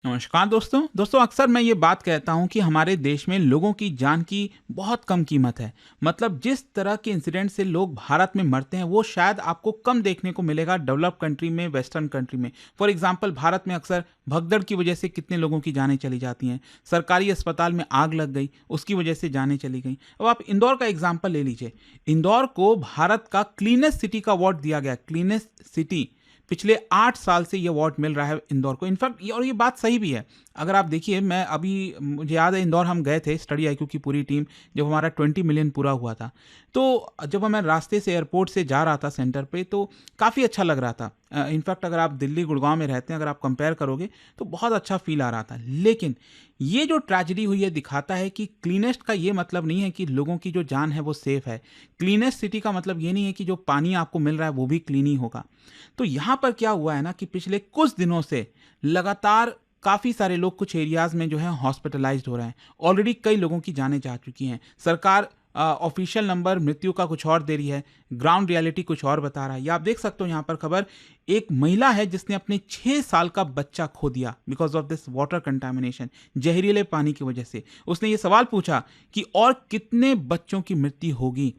नमस्कार दोस्तों अक्सर मैं ये बात कहता हूँ कि हमारे देश में लोगों की जान की बहुत कम कीमत है। मतलब जिस तरह के इंसिडेंट से लोग भारत में मरते हैं वो शायद आपको कम देखने को मिलेगा डेवलप कंट्री में, वेस्टर्न कंट्री में। फॉर एग्जांपल भारत में अक्सर भगदड़ की वजह से कितने लोगों की जानें चली जाती हैं। सरकारी अस्पताल में आग लग गई, उसकी वजह से जानें चली गई। अब आप इंदौर का एग्जाम्पल ले लीजिए। इंदौर को भारत का क्लीनेस्ट सिटी का अवार्ड दिया गया, क्लीनेस्ट सिटी। पिछले 8 साल से ये अवार्ड मिल रहा है इंदौर को। इनफैक्ट ये बात सही भी है। अगर आप देखिए, मैं अभी मुझे याद है इंदौर हम गए थे स्टडी आईक्यू की पूरी टीम, जब हमारा 20 मिलियन पूरा हुआ था। तो जब मैं रास्ते से एयरपोर्ट से जा रहा था सेंटर पे, तो काफ़ी अच्छा लग रहा था। इनफैक्ट अगर आप दिल्ली गुड़गांव में रहते हैं, अगर आप कंपेयर करोगे तो बहुत अच्छा फील आ रहा था। लेकिन ये जो ट्रेजेडी हुई है दिखाता है कि क्लीनेस्ट का ये मतलब नहीं है कि लोगों की जो जान है वो सेफ है। क्लीनेस्ट सिटी का मतलब ये नहीं है कि जो पानी आपको मिल रहा है वो भी क्लीन ही होगा। तो यहाँ पर क्या हुआ है ना कि पिछले कुछ दिनों से लगातार काफ़ी सारे लोग कुछ एरियाज में जो है हॉस्पिटलाइज्ड हो रहे हैं। ऑलरेडी कई लोगों की जानें जा चुकी हैं। सरकार ऑफिशियल नंबर मृत्यु का कुछ और दे रही है, ग्राउंड रियलिटी कुछ और बता रहा है। ये आप देख सकते हो यहाँ पर खबर। एक महिला है जिसने अपने 6 साल का बच्चा खो दिया because of this water contamination, जहरीले पानी की वजह से। उसने ये सवाल पूछा कि और कितने बच्चों की मृत्यु होगी।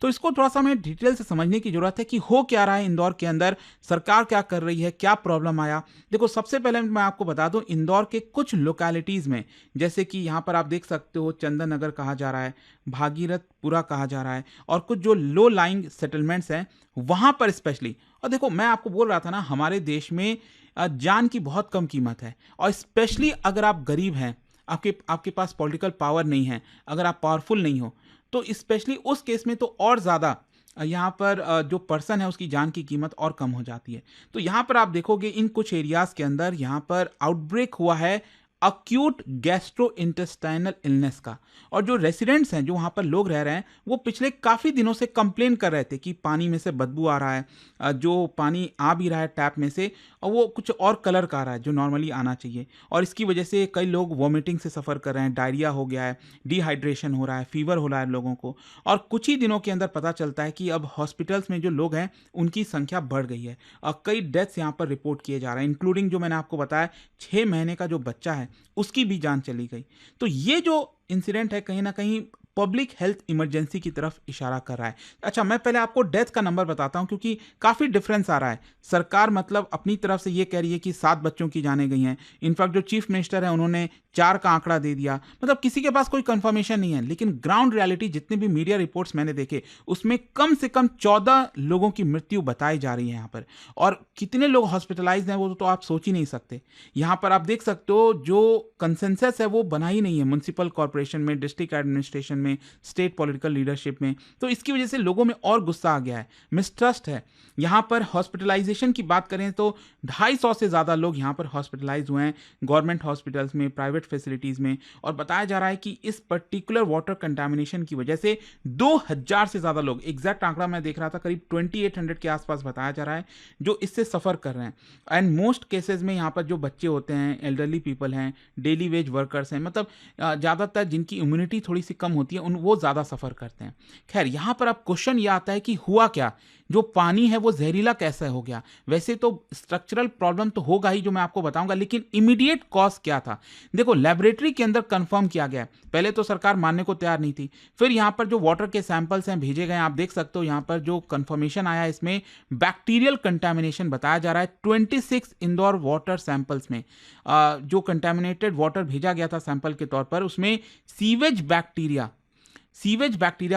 तो इसको थोड़ा सा हमें डिटेल से समझने की जरूरत है कि हो क्या रहा है इंदौर के अंदर, सरकार क्या कर रही है, क्या प्रॉब्लम आया। देखो, सबसे पहले मैं आपको बता दूं, इंदौर के कुछ लोकेलिटीज में, जैसे कि यहाँ पर आप देख सकते हो चंदन नगर कहा जा रहा है, भागीरथपुरा कहा जा रहा है, और कुछ जो लो लाइंग सेटलमेंट्स हैं वहां पर स्पेशली। और देखो, मैं आपको बोल रहा था ना, हमारे देश में जान की बहुत कम कीमत है। और स्पेशली अगर आप गरीब हैं, आपके आपके पास पॉलिटिकल पावर नहीं है, अगर आप पावरफुल नहीं हो, तो स्पेशली उस केस में तो और ज़्यादा यहाँ पर जो पर्सन है उसकी जान की कीमत और कम हो जाती है। तो यहाँ पर आप देखोगे इन कुछ एरियाज़ के अंदर यहाँ पर आउटब्रेक हुआ है अक्यूट गैस्ट्रो इंटेस्टाइनल इलनेस का। और जो रेसिडेंट्स हैं, जो वहाँ पर लोग रह रहे हैं, वो पिछले काफ़ी दिनों से कंप्लेन कर रहे थे कि पानी में से बदबू आ रहा है। जो पानी आ भी रहा है टैप में से, और वो कुछ और कलर का आ रहा है जो नॉर्मली आना चाहिए। और इसकी वजह से कई लोग वॉमिटिंग से सफ़र कर रहे हैं, डायरिया हो गया है, डिहाइड्रेशन हो रहा है, फीवर हो रहा है लोगों को। और कुछ ही दिनों के अंदर पता चलता है कि अब हॉस्पिटल्स में जो लोग हैं उनकी संख्या बढ़ गई है, और कई डेथ्स यहाँ पर रिपोर्ट किए जा रहे हैं, इंक्लूडिंग जो मैंने आपको बताया 6 महीने का जो बच्चा है उसकी भी जान चली गई। तो ये जो इंसिडेंट है कहीं ना कहीं पब्लिक हेल्थ इमरजेंसी की तरफ इशारा कर रहा है। अच्छा, मैं पहले आपको डेथ का नंबर बताता हूं क्योंकि काफ़ी डिफरेंस आ रहा है। सरकार मतलब अपनी तरफ से ये कह रही है कि 7 बच्चों की जानें गई हैं। इनफैक्ट जो चीफ मिनिस्टर है उन्होंने 4 का आंकड़ा दे दिया। मतलब किसी के पास कोई कंफर्मेशन नहीं है। लेकिन ग्राउंड रियलिटी, जितने भी मीडिया रिपोर्ट्स मैंने देखे, उसमें कम से कम 14 लोगों की मृत्यु बताई जा रही है यहाँ पर। और कितने लोग हॉस्पिटलाइज हैं वो तो आप सोच ही नहीं सकते। यहाँ पर आप देख सकते हो जो कंसेंसस है वो बना ही नहीं है म्यूनसिपल कॉर्पोरेशन में, डिस्ट्रिक्ट एडमिनिस्ट्रेशन में, स्टेट पॉलिटिकल लीडरशिप में। तो इसकी वजह से लोगों में और गुस्सा आ गया है, मिसट्रस्ट है। यहाँ पर हॉस्पिटलाइजेशन की बात करें तो 250 से ज़्यादा लोग यहाँ पर हॉस्पिटलाइज हुए हैं, गवर्नमेंट हॉस्पिटल्स में, प्राइवेट फैसिलिटीज़ में। और बताया जा रहा है कि इस पर्टिकुलर वाटर कंटामिनेशन की वजह से 2000 से ज़्यादा लोग, एग्जैक्ट आंकड़ा मैं देख रहा था करीब 2800 के आसपास बताया जा रहा है, जो इससे सफ़र कर रहे हैं। एंड मोस्ट केसेस में यहाँ पर जो बच्चे होते हैं, एल्डरली पीपल हैं, डेली वेज वर्कर्स हैं, मतलब ज़्यादातर जिनकी इम्यूनिटी थोड़ी सी कम होती है वो ज़्यादा सफ़र करते हैं। खैर, यहाँ पर अब क्वेश्चन ये आता है कि हुआ क्या, जो पानी है वो जहरीला कैसे हो गया। वैसे तो स्ट्रक्चरल प्रॉब्लम तो होगा ही जो मैं आपको बताऊंगा, लेकिन इमीडिएट कॉज क्या था। देखो, लेबोरेटरी के अंदर कंफर्म किया गया। पहले तो सरकार मानने को तैयार नहीं थी, फिर यहाँ पर जो वाटर के सैंपल्स हैं भेजे गए। आप देख सकते हो यहाँ पर जो कंफर्मेशन आया, इसमें बैक्टीरियल कंटेमिनेशन बताया जा रहा है। 26 इंदौर वाटर सैंपल्स में जो कंटेमिनेटेड वाटर भेजा गया था सैंपल के तौर पर, उसमें सीवेज बैक्टीरिया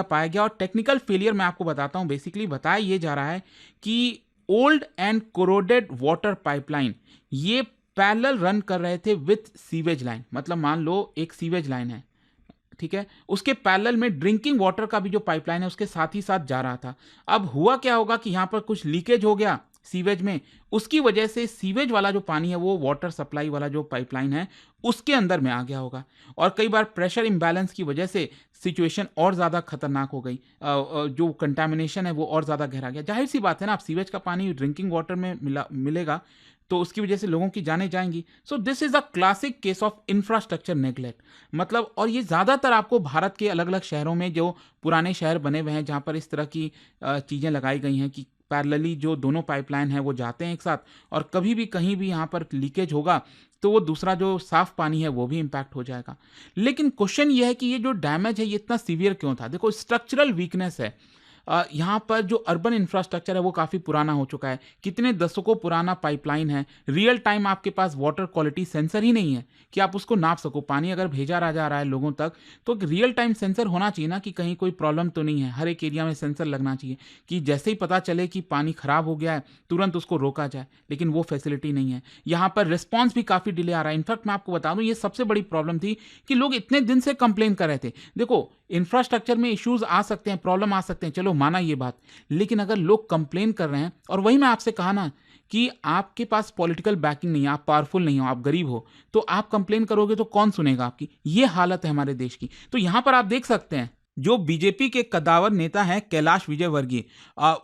पाया गया। और टेक्निकल फेलियर मैं आपको बताता हूं। बेसिकली बताया ये जा रहा है कि old and corroded water pipeline ये पैरेलल रन कर रहे थे विथ सीवेज लाइन। मतलब मान लो एक सीवेज लाइन है, ठीक है, उसके पैरेलल में ड्रिंकिंग वाटर का भी जो पाइपलाइन है उसके साथ ही साथ जा रहा था। अब हुआ क्या होगा कि यहाँ पर कुछ लीकेज हो गया सीवेज में, उसकी वजह से सीवेज वाला जो पानी है वो वाटर सप्लाई वाला जो पाइपलाइन है उसके अंदर में आ गया होगा। और कई बार प्रेशर इम्बैलेंस की वजह से सिचुएशन और ज़्यादा खतरनाक हो गई। जो कंटामिनेशन है वो और ज़्यादा गहरा गया। जाहिर सी बात है ना, आप सीवेज का पानी ड्रिंकिंग वाटर में मिलेगा तो उसकी वजह से लोगों की जानें जाएंगी। So this is a classic case of infrastructure neglect. मतलब, और ये ज़्यादातर आपको भारत के अलग अलग शहरों में, जो पुराने शहर बने हुए हैं जहाँ पर इस तरह की चीज़ें लगाई गई हैं कि पैरेलली जो दोनों पाइपलाइन है वो जाते हैं एक साथ, और कभी भी कहीं भी यहाँ पर लीकेज होगा तो वो दूसरा जो साफ पानी है वो भी इम्पैक्ट हो जाएगा। लेकिन क्वेश्चन ये है कि ये जो डैमेज है ये इतना सीवियर क्यों था? देखो, स्ट्रक्चरल वीकनेस है। यहाँ पर जो अर्बन इंफ्रास्ट्रक्चर है वो काफ़ी पुराना हो चुका है, कितने दशकों पुराना पाइपलाइन है, रियल टाइम आपके पास वाटर क्वालिटी सेंसर ही नहीं है कि आप उसको नाप सको। पानी अगर भेजा जा रहा है लोगों तक, तो एक रियल टाइम सेंसर होना चाहिए ना, कि कहीं कोई प्रॉब्लम तो नहीं है। हर एक एरिया में सेंसर लगना चाहिए कि जैसे ही पता चले कि पानी खराब हो गया है तुरंत उसको रोका जाए, लेकिन वो फैसिलिटी नहीं है। यहाँ पर रिस्पॉन्स भी काफ़ी डिले आ रहा है। इनफैक्ट मैं आपको बता दूं, ये सबसे बड़ी प्रॉब्लम थी कि लोग इतने दिन से कंप्लेन कर रहे थे। देखो, इंफ्रास्ट्रक्चर में इश्यूज आ सकते हैं, प्रॉब्लम आ सकते हैं, चलो माना ये बात, लेकिन अगर लोग कंप्लेन कर रहे हैं, और वही मैं आपसे कहा ना कि आपके पास पॉलिटिकल बैकिंग नहीं है, आप पावरफुल नहीं हो, आप गरीब हो, तो आप कंप्लेन करोगे तो कौन सुनेगा आपकी? ये हालत है हमारे देश की। तो यहां पर आप देख सकते हैं, जो बीजेपी के कद्दावर नेता हैं कैलाश विजयवर्गीय,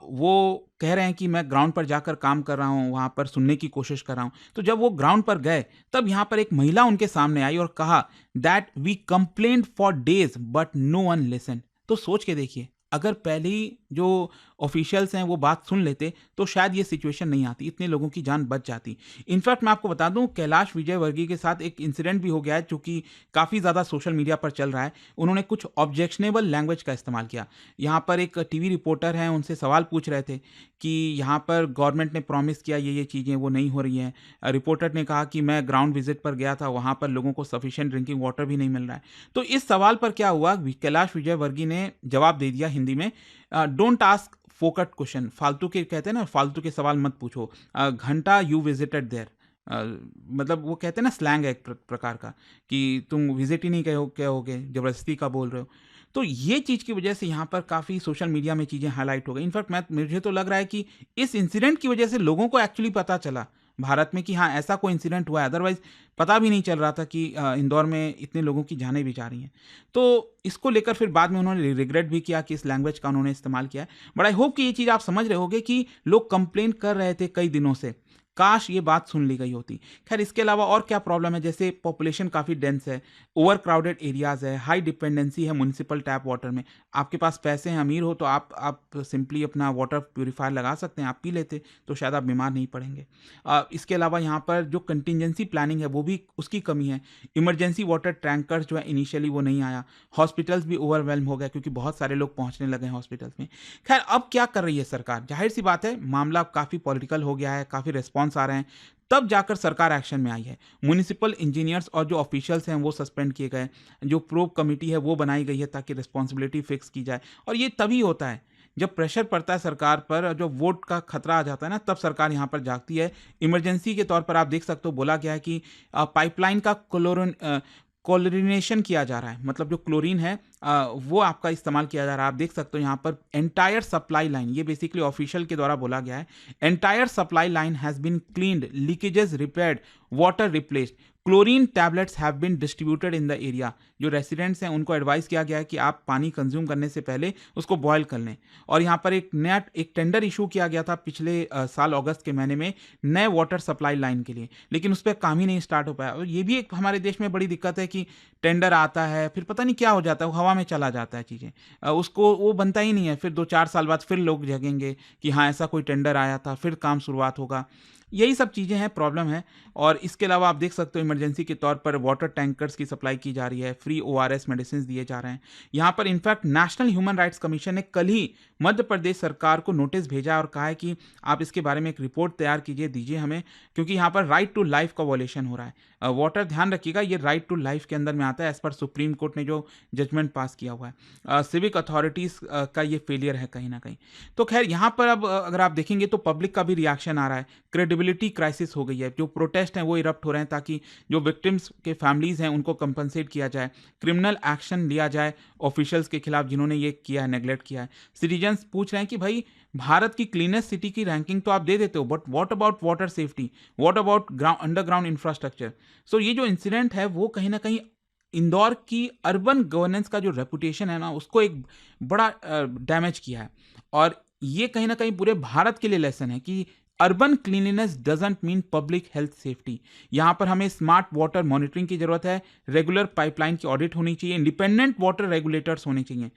वो कह रहे हैं कि मैं ग्राउंड पर जाकर काम कर रहा हूं, वहां पर सुनने की कोशिश कर रहा हूं। तो जब वो ग्राउंड पर गए, तब यहां पर एक महिला उनके सामने आई और कहा that we complaint for days but no one listen. तो सोच के देखिए, अगर पहले ही जो ऑफिशियल्स हैं वो बात सुन लेते तो शायद ये सिचुएशन नहीं आती, इतने लोगों की जान बच जाती। इनफैक्ट मैं आपको बता दूं, कैलाश विजयवर्गीय के साथ एक इंसिडेंट भी हो गया है जो कि काफ़ी ज़्यादा सोशल मीडिया पर चल रहा है। उन्होंने कुछ ऑब्जेक्शनेबल लैंग्वेज का इस्तेमाल किया। यहाँ पर एक टीवी रिपोर्टर हैं, उनसे सवाल पूछ रहे थे कि यहाँ पर गवर्नमेंट ने प्रॉमिस किया ये चीज़ें वो नहीं हो रही हैं। रिपोर्टर ने कहा कि मैं ग्राउंड विजिट पर गया था, वहाँ पर लोगों को सफिशिएंट ड्रिंकिंग वाटर भी नहीं मिल रहा है। तो इस सवाल पर क्या हुआ, कैलाश विजयवर्गीय ने जवाब दे दिया हिंदी में, डोंट आस्क फोकट क्वेश्चन, फालतू के कहते हैं ना, फालतू के सवाल मत पूछो। घंटा यू विजिटेड देयर, मतलब वो कहते हैं ना, स्लैंग है एक प्रकार का, कि तुम विजिट ही नहीं कहोगे, जबरदस्ती का बोल रहे हो। तो ये चीज़ की वजह से यहाँ पर काफ़ी सोशल मीडिया में चीज़ें हाईलाइट हो गई। इनफैक्ट मुझे तो लग रहा है कि इस इंसिडेंट की वजह से लोगों को एक्चुअली पता चला भारत में कि हाँ, ऐसा कोई इंसिडेंट हुआ है। अदरवाइज पता भी नहीं चल रहा था कि इंदौर में इतने लोगों की जानें भी जा रही हैं। तो इसको लेकर फिर बाद में उन्होंने रिग्रेट भी किया कि इस लैंग्वेज का उन्होंने इस्तेमाल किया है। बट आई होप कि ये चीज़ आप समझ रहे होगे कि लोग कंप्लेन कर रहे थे कई दिनों से, काश ये बात सुन ली गई होती। खैर, इसके अलावा और क्या प्रॉब्लम है, जैसे पॉपुलेशन काफ़ी डेंस है, ओवर क्राउडेड एरियाज़ है, हाई डिपेंडेंसी है म्युनिसिपल टैप वाटर में। आपके पास पैसे हैं, अमीर हो, तो आप सिंपली अपना वाटर प्यूरीफायर लगा सकते हैं, आप पी लेते, तो शायद आप बीमार नहीं पड़ेंगे। इसके अलावा यहाँ पर जो कंटिजेंसी प्लानिंग है वो भी, उसकी कमी है। इमरजेंसी वाटर टैंकर्स जो है इनिशियली वो नहीं आया। हॉस्पिटल्स भी ओवरवेल्म हो गए क्योंकि बहुत सारे लोग पहुँचने लगे हैं हॉस्पिटल्स में। खैर, अब क्या कर रही है सरकार? जाहिर सी बात है, मामला काफ़ी पॉलिटिकल हो गया है, काफ़ी रिस्पॉन्स आ रहे हैं, तब जाकर सरकार एक्शन में आई है। म्युनिसिपल इंजीनियर्स और जो ऑफिशियल्स हैं वो सस्पेंड किए गए, जो प्रोब कमेटी है वो बनाई गई है ताकि रिस्पॉन्सिबिलिटी फिक्स की जाए। और ये तभी होता है जब प्रेशर पड़ता है सरकार पर, जो वोट का खतरा आ जाता है ना, तब सरकार यहाँ पर जागती है। इमरजेंसी के तौर पर आप देख सकते हो, बोला गया है कि पाइपलाइन का क्लोरिनेशन किया जा रहा है, मतलब जो क्लोरीन है वो आपका इस्तेमाल किया जा रहा है। आप देख सकते हो यहाँ पर एंटायर सप्लाई लाइन, ये बेसिकली ऑफिशियल के द्वारा बोला गया है, entire supply line has been cleaned, leakages repaired, water replaced, chlorine tablets have been distributed in the area. जो रेसिडेंट्स हैं उनको एडवाइस किया गया है कि आप पानी कंज्यूम करने से पहले उसको बॉयल कर लें। और यहाँ पर एक टेंडर इशू किया गया था पिछले साल अगस्त के महीने में नए वाटर सप्लाई लाइन के लिए, लेकिन उस पर काम ही नहीं स्टार्ट हो पाया। और ये भी एक हमारे देश में बड़ी दिक्कत है कि टेंडर आता है, फिर पता नहीं क्या हो जाता है, वो हवा में चला जाता है चीज़ें, उसको वो बनता ही नहीं है। फिर 2-4 साल बाद फिर लोग जगेंगे कि हाँ, ऐसा कोई टेंडर आया था, फिर काम शुरुआत होगा। यही सब चीज़ें हैं, प्रॉब्लम है। और इसके अलावा आप देख सकते हो, इमरजेंसी के तौर पर वाटर टैंकर्स की सप्लाई की जा रही है, फ्री ORS मेडिसिन दिए जा रहे हैं। यहाँ पर in fact national human rights commission ने कल ही मध्य प्रदेश सरकार को नोटिस भेजा और कहा है कि आप इसके बारे में एक रिपोर्ट तैयार कीजिए, दीजिए हमें, क्योंकि यहाँ पर राइट टू लाइफ का वॉयलेशन हो रहा है। वाटर, ध्यान रखिएगा, ये राइट टू लाइफ के अंदर में आता है एज पर सुप्रीम कोर्ट ने जो जजमेंट पास किया हुआ है। सिविक अथॉरिटीज़ का ये फेलियर है कहीं ना कहीं। तो खैर, यहाँ पर अब अगर आप देखेंगे तो पब्लिक का भी रिएक्शन आ रहा है, क्रेडिबिलिटी क्राइसिस हो गई है। जो प्रोटेस्ट हैं वो इरप्ट हो रहे हैं ताकि जो विक्टिम्स के फैमिलीज़ हैं उनको कंपनसेट किया जाए, क्रिमिनल एक्शन लिया जाए ऑफिशियल्स के खिलाफ जिन्होंने ये किया है, नेग्लेक्ट किया है। सिटीजन्स पूछ रहे हैं कि भाई, भारत की क्लीनेस्ट सिटी की रैंकिंग तो आप दे देते हो, but what about water safety, what about underground infrastructure. So ये जो इंसिडेंट है वो कहीं ना कहीं इंदौर की अर्बन गवर्नेंस का जो रेपुटेशन है ना, उसको एक बड़ा डैमेज किया है। और ये कहीं ना कहीं पूरे भारत के लिए लेसन है कि urban cleanliness doesn't mean public health safety. यहाँ पर हमें स्मार्ट वाटर मॉनिटरिंग की जरूरत है, रेगुलर पाइपलाइन की ऑडिट होनी चाहिए, इंडिपेंडेंट वाटर रेगुलेटर्स होने चाहिए।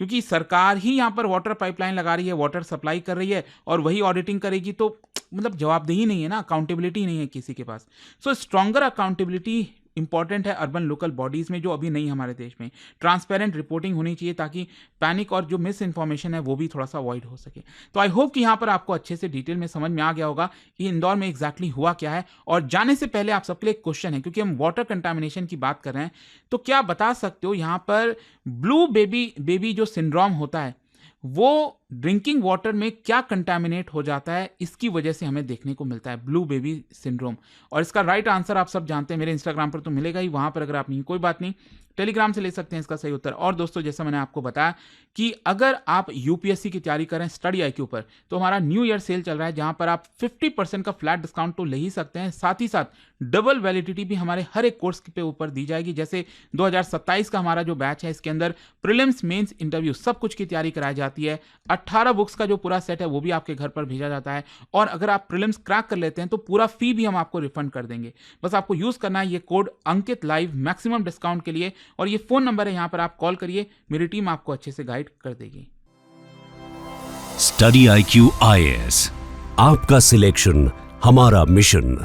क्योंकि सरकार ही यहाँ पर वाटर पाइपलाइन लगा रही है, वाटर सप्लाई कर रही है और वही ऑडिटिंग करेगी, तो मतलब जवाबदेही नहीं है ना, अकाउंटेबिलिटी नहीं है किसी के पास। सो स्ट्रॉन्गर अकाउंटेबिलिटी इंपॉर्टेंट है अर्बन लोकल बॉडीज में, जो अभी नहीं हमारे देश में। ट्रांसपेरेंट रिपोर्टिंग होनी चाहिए ताकि पैनिक और जो मिस इन्फॉर्मेशन है वो भी थोड़ा सा अवॉइड हो सके। तो आई होप कि यहाँ पर आपको अच्छे से डिटेल में समझ में आ गया होगा कि इंदौर में एग्जैक्टली हुआ क्या है। और जाने से पहले आप सबके लिए एक क्वेश्चन है, क्योंकि हम वाटर कंटामिनेशन की बात कर रहे हैं, तो क्या बता सकते हो यहाँ पर ब्लू बेबी जो सिंड्रोम होता है वो ड्रिंकिंग वाटर में क्या कंटामिनेट हो जाता है, इसकी वजह से हमें देखने को मिलता है ब्लू बेबी सिंड्रोम। और इसका राइट आंसर आप सब जानते हैं, मेरे इंस्टाग्राम पर तो मिलेगा ही, वहां पर अगर आप नहीं, कोई बात नहीं, टेलीग्राम से ले सकते हैं इसका सही उत्तर। और दोस्तों, जैसा मैंने आपको बताया कि अगर आप यूपीएससी की तैयारी करें स्टडी आई के ऊपर, तो हमारा न्यू ईयर सेल चल रहा है, जहां पर आप 50% का फ्लैट डिस्काउंट तो ले ही सकते हैं, साथ ही साथ डबल वैलिडिटी भी हमारे हर एक कोर्स के ऊपर दी जाएगी। जैसे 2027 का हमारा जो बैच है, इसके अंदर प्रीलिम्स, मेंस, इंटरव्यू सब कुछ की तैयारी कराई जाती है। 18 बुक्स का जो पूरा सेट है वो भी आपके घर पर भेजा जाता है, और अगर आप प्रीलिम्स क्रैक कर लेते हैं तो पूरा फी भी हम आपको रिफंड कर देंगे। बस आपको यूज करना है ये कोड अंकित लाइव मैक्सिमम डिस्काउंट के लिए, और ये फोन नंबर है, यहां पर आप कॉल करिए, मेरी टीम आपको अच्छे से गाइड कर देगी। स्टडी IQ IAS, आपका सिलेक्शन हमारा मिशन।